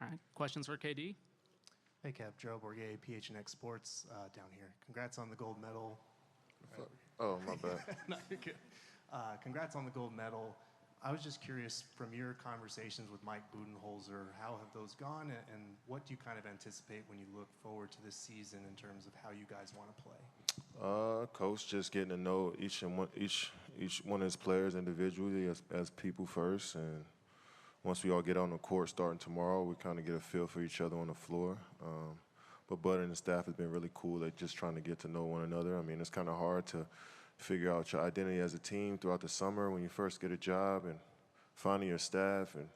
right. Questions for KD? Hey, Kev. Joe Bourget, PHNX Sports down here. Congrats on the gold medal. Oh, my bad. No, you're good. Congrats on the gold medal. I was just curious, from your conversations with Mike Budenholzer, how have those gone, and what do you kind of anticipate when you look forward to this season in terms of how you guys want to play? Coach just getting to know each one of his players individually as people first, and once we all get on the court starting tomorrow, we kind of get a feel for each other on the floor. But Bud and the staff has been really cool at just trying to get to know one another. I mean, it's kind of hard to figure out your identity as a team throughout the summer when you first get a job and finding your staff and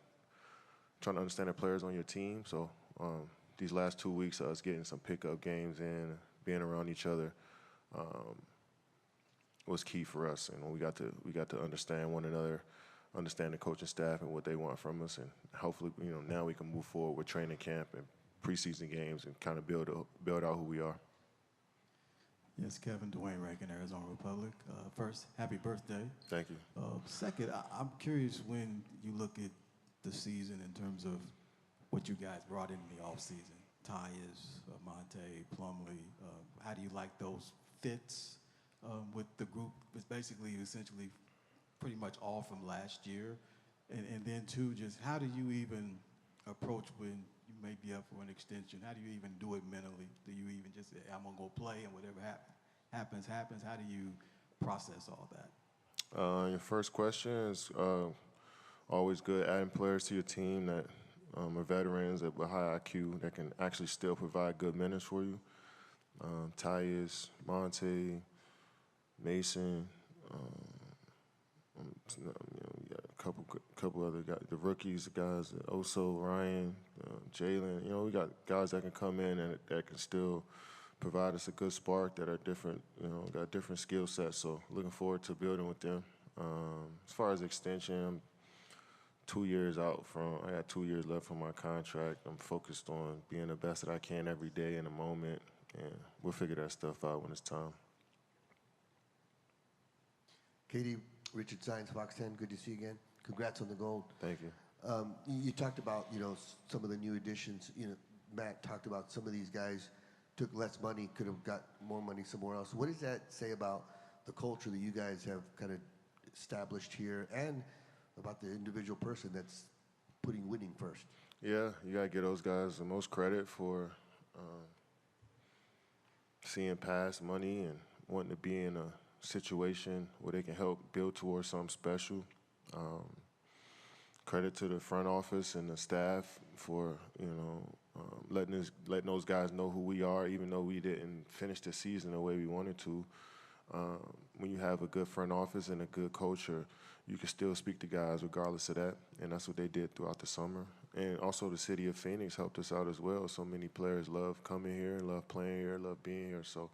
trying to understand the players on your team. So these last 2 weeks of us getting some pickup games in, being around each other, was key for us. And we got to understand one another, understand the coaching staff and what they want from us, and hopefully, now we can move forward with training camp and preseason games and kind of build out who we are. Yes, Kevin, Dwayne Rankin, Arizona Republic. First, happy birthday. Thank you. Second, I'm curious when you look at the season in terms of what you guys brought in the offseason. Tyus, Monte, Plumlee. How do you like those fits with the group? It's basically, essentially, pretty much all from last year. And then, two, just how do you even approach when you may be up for an extension? How do you even do it mentally? Do you even just say, I'm going to go play and whatever happens? How do you process all that? Your first question is always good adding players to your team that are veterans with high IQ that can actually still provide good minutes for you. Tyus, Monte, Mason, we got a couple other guys, the rookies, the guys, Oso, Ryan, Jalen. We got guys that can come in and that can still provide us a good spark, that are different, got different skill sets. So looking forward to building with them. As far as extension, I'm 2 years out I got 2 years left on my contract. I'm focused on being the best that I can every day in the moment, and we'll figure that stuff out when it's time. Katie, Richard Sines, Fox 10, good to see you again. Congrats on the gold. Thank you. You talked about, some of the new additions. Matt talked about some of these guys took less money, could have got more money somewhere else. What does that say about the culture that you guys have kind of established here, and about the individual person that's putting winning first? Yeah, you got to give those guys the most credit for seeing past money and wanting to be in a situation where they can help build towards something special. Credit to the front office and the staff for letting those guys know who we are, even though we didn't finish the season the way we wanted to. When you have a good front office and a good culture, you can still speak to guys regardless of that, and that's what they did throughout the summer. And also the city of Phoenix helped us out as well. So many players love coming here, love playing here, love being here. So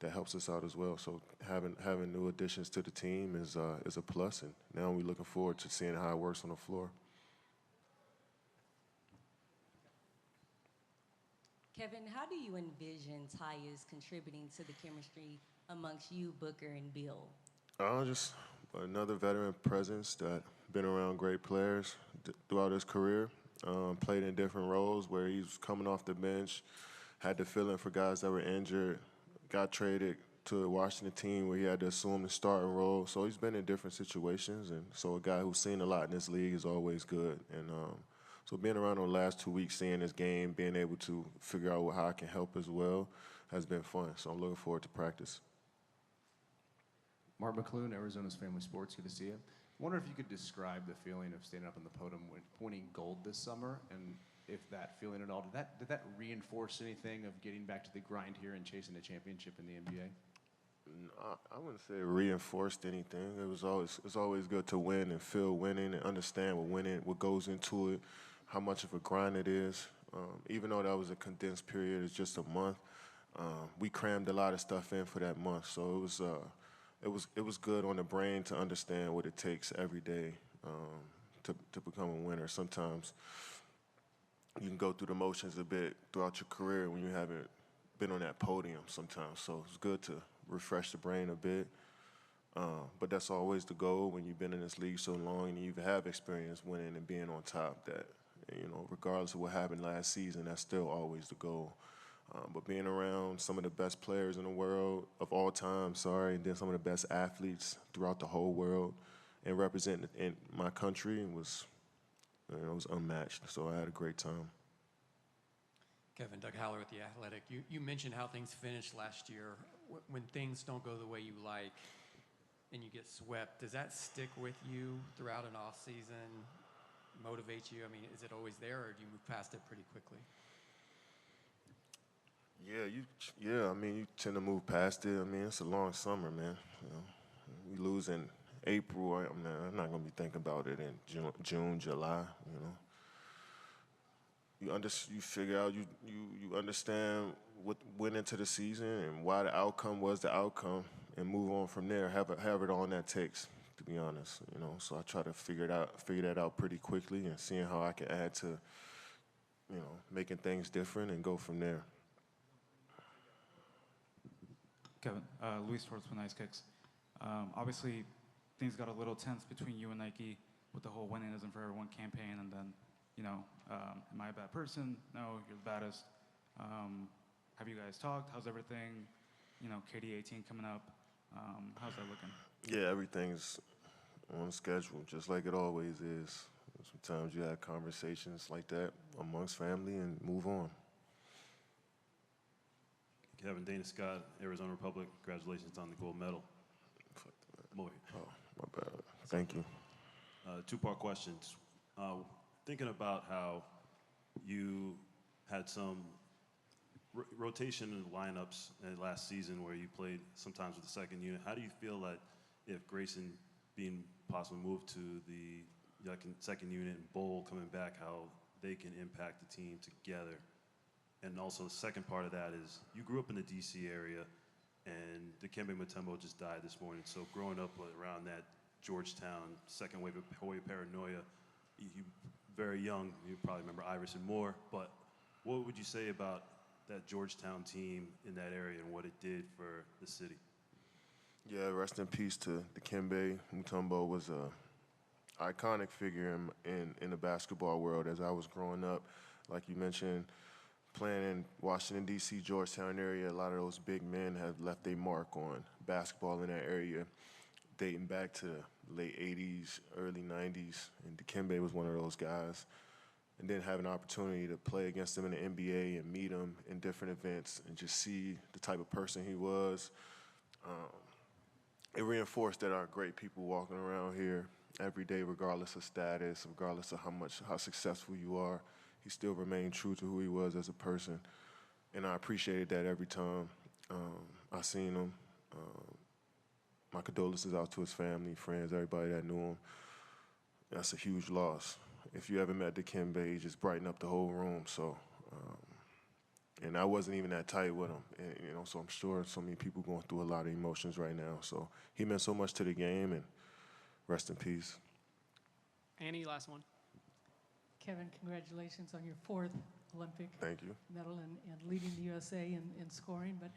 that helps us out as well. So having new additions to the team is a plus, and now we're looking forward to seeing how it works on the floor. Kevin, how do you envision Tyus contributing to the chemistry amongst you, Booker, and Bill? Just another veteran presence that been around great players throughout his career. Played in different roles where he was coming off the bench, had to fill in for guys that were injured, got traded to a Washington team where he had to assume the starting role. So he's been in different situations, and so a guy who's seen a lot in this league is always good. And so being around the last 2 weeks, seeing his game, being able to figure out how I can help as well has been fun. So I'm looking forward to practice. Mark McClune, Arizona's Family Sports, good to see you. I wonder if you could describe the feeling of standing up on the podium winning gold this summer, and if that feeling at all, did that reinforce anything of getting back to the grind here and chasing a championship in the NBA? I wouldn't say it reinforced anything. It's always good to win and feel winning and understand what goes into it, how much of a grind it is. Even though that was a condensed period, it's just a month. We crammed a lot of stuff in for that month, so it was good on the brain to understand what it takes every day to become a winner. Sometimes you can go through the motions a bit throughout your career when you haven't been on that podium sometimes. So it's good to refresh the brain a bit. But that's always the goal when you've been in this league so long and you have experience winning and being on top, that you know, regardless of what happened last season, that's still always the goal. But being around some of the best players in the world of all time, and then some of the best athletes throughout the whole world, and representing in my country was, you know, it was unmatched. So I had a great time. Kevin, Doug Haller with The Athletic. You mentioned how things finished last year. When things don't go the way you like and you get swept, does that stick with you throughout an off season, motivate you? I mean, is it always there, or do you move past it pretty quickly? I mean, you tend to move past it. I mean, it's a long summer, man. You know, we lose in April. I'm not gonna be thinking about it in June, July. You know, you figure out, you understand what went into the season and why the outcome was the outcome, and move on from there. Have it all that takes, to be honest. You know, so I try to figure that out pretty quickly, and seeing how I can add to, you know, making things different and go from there. Kevin, Luis Torres with Nice Kicks. Obviously, things got a little tense between you and Nike with the whole winning isn't for everyone campaign, and then, you know, am I a bad person? No, you're the baddest. Have you guys talked? How's everything? You know, KD 18 coming up. How's that looking? Yeah, everything's on schedule, just like it always is. Sometimes you have conversations like that amongst family and move on. Kevin, Dana Scott, Arizona Republic, congratulations on the gold medal. Oh, my bad. Thank you. Two-part questions. Thinking about how you had some rotation in the lineups last season where you played sometimes with the second unit, how do you feel that if Grayson being possibly moved to the second unit and Bowl coming back, how they can impact the team together? And also the second part of that is you grew up in the D.C. area, and Dikembe Mutombo just died this morning. So growing up around that Georgetown second wave of Hoya paranoia, you very young, you probably remember Iverson Moore, but what would you say about that Georgetown team in that area and what it did for the city? Yeah, rest in peace to Dikembe Mutombo. Was a iconic figure in the basketball world as I was growing up. Like you mentioned, playing in Washington, D.C., Georgetown area, a lot of those big men have left their mark on basketball in that area, dating back to the late 80s, early 90s, and Dikembe was one of those guys. And then have an opportunity to play against him in the NBA and meet him in different events and just see the type of person he was. It reinforced that our great people walking around here every day, regardless of status, regardless of how successful you are, he still remained true to who he was as a person. And I appreciated that every time I seen him. My condolences out to his family, friends, everybody that knew him. That's a huge loss. If you ever met Dikembe, he just brightened up the whole room. So, and I wasn't even that tight with him, and, you know. So I'm sure so many people going through a lot of emotions right now. So he meant so much to the game, and rest in peace. Annie, last one. Kevin, congratulations on your 4th Olympic Thank you. medal and leading the USA in scoring. But,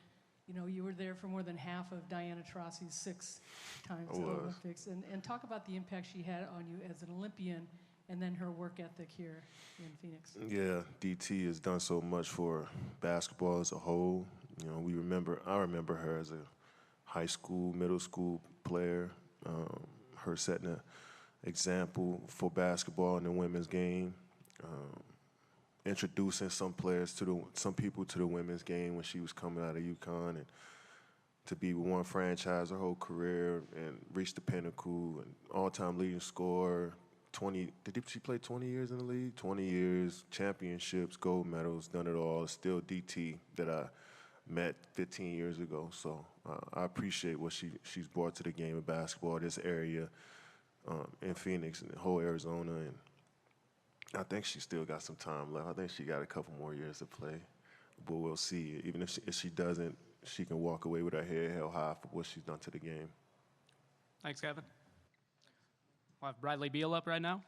you know, you were there for more than half of Diana Taurasi's 6 times at the Olympics. And talk about the impact she had on you as an Olympian, and then her work ethic here in Phoenix. Yeah, DT has done so much for basketball as a whole. You know, I remember her as a high school, middle school player, her setting an example for basketball in the women's game, introducing some people to the women's game when she was coming out of UConn, and to be with one franchise her whole career and reach the pinnacle and all-time leading scorer. Did she play 20 years in the league? 20 years, championships, gold medals, done it all. Still DT that I met 15 years ago. So I appreciate what she's brought to the game of basketball, this area in Phoenix and the whole Arizona. And I think she still got some time left. I think she got a couple more years to play. But we'll see. Even if she doesn't, she can walk away with her head held high for what she's done to the game. Thanks, Kevin. We'll have Bradley Beal up right now.